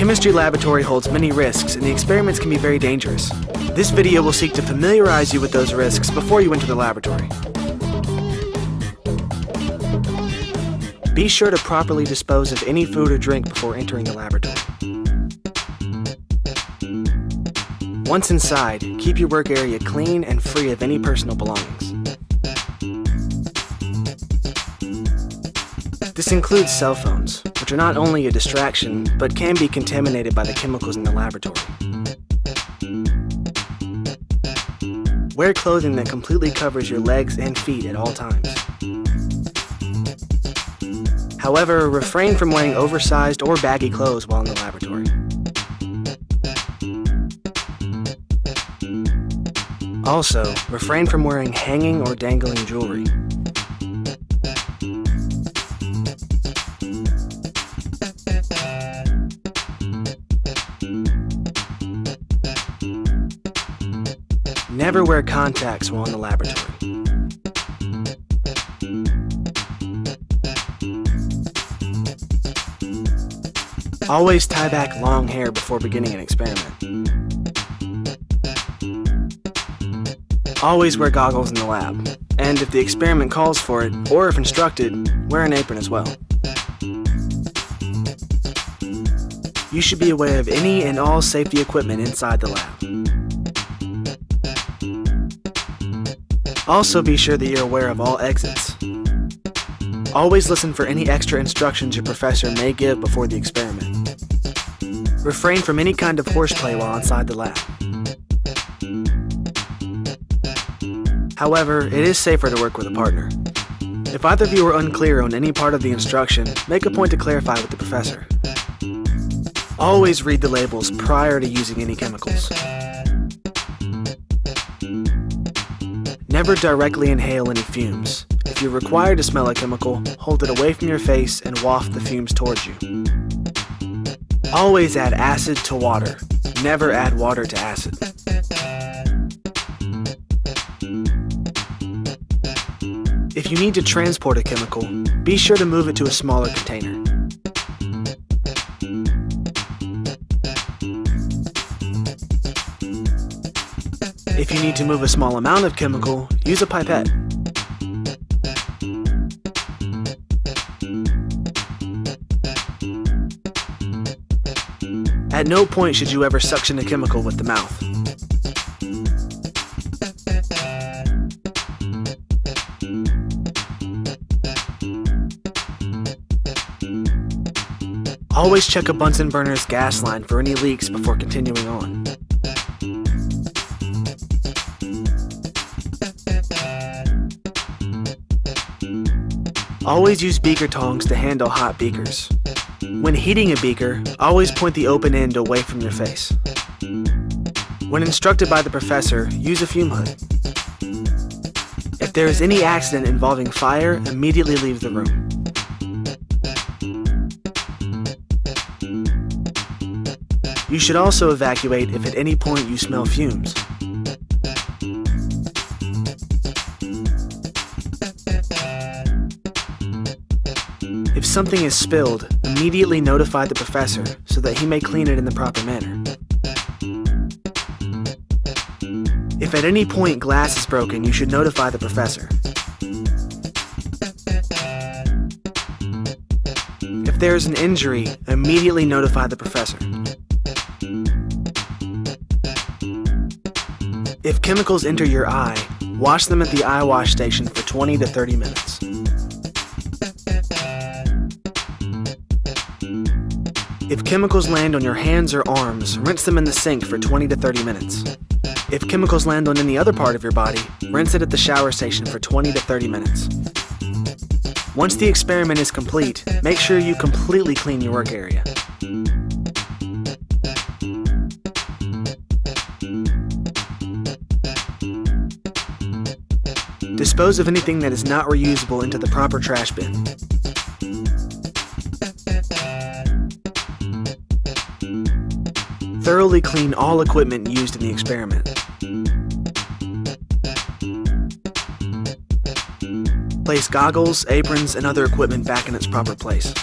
chemistry laboratory holds many risks and the experiments can be very dangerous. This video will seek to familiarize you with those risks before you enter the laboratory. Be sure to properly dispose of any food or drink before entering the laboratory. Once inside, keep your work area clean and free of any personal belongings. This includes cell phones, which are not only a distraction, but can be contaminated by the chemicals in the laboratory. Wear clothing that completely covers your legs and feet at all times. However, refrain from wearing oversized or baggy clothes while in the laboratory. Also, refrain from wearing hanging or dangling jewelry. Never wear contacts while in the laboratory. Always tie back long hair before beginning an experiment. Always wear goggles in the lab, and if the experiment calls for it, or if instructed, wear an apron as well. You should be aware of any and all safety equipment inside the lab. Also be sure that you're aware of all exits. Always listen for any extra instructions your professor may give before the experiment. Refrain from any kind of horseplay while inside the lab. However, it is safer to work with a partner. If either of you are unclear on any part of the instruction, make a point to clarify with the professor. Always read the labels prior to using any chemicals. Never directly inhale any fumes. If you're required to smell a chemical, hold it away from your face and waft the fumes towards you. Always add acid to water. Never add water to acid. If you need to transport a chemical, be sure to move it to a smaller container. If you need to move a small amount of chemical, use a pipette. At no point should you ever suction a chemical with the mouth. Always check a Bunsen burner's gas line for any leaks before continuing on. Always use beaker tongs to handle hot beakers. When heating a beaker, always point the open end away from your face. When instructed by the professor, use a fume hood. If there is any accident involving fire, immediately leave the room. You should also evacuate if at any point you smell fumes. If something is spilled, immediately notify the professor so that he may clean it in the proper manner. If at any point glass is broken, you should notify the professor. If there is an injury, immediately notify the professor. If chemicals enter your eye, wash them at the eye wash station for 20 to 30 minutes. If chemicals land on your hands or arms, rinse them in the sink for 20 to 30 minutes. If chemicals land on any other part of your body, rinse it at the shower station for 20 to 30 minutes. Once the experiment is complete, make sure you completely clean your work area. Dispose of anything that is not reusable into the proper trash bin. Thoroughly clean all equipment used in the experiment. Place goggles, aprons, and other equipment back in its proper place.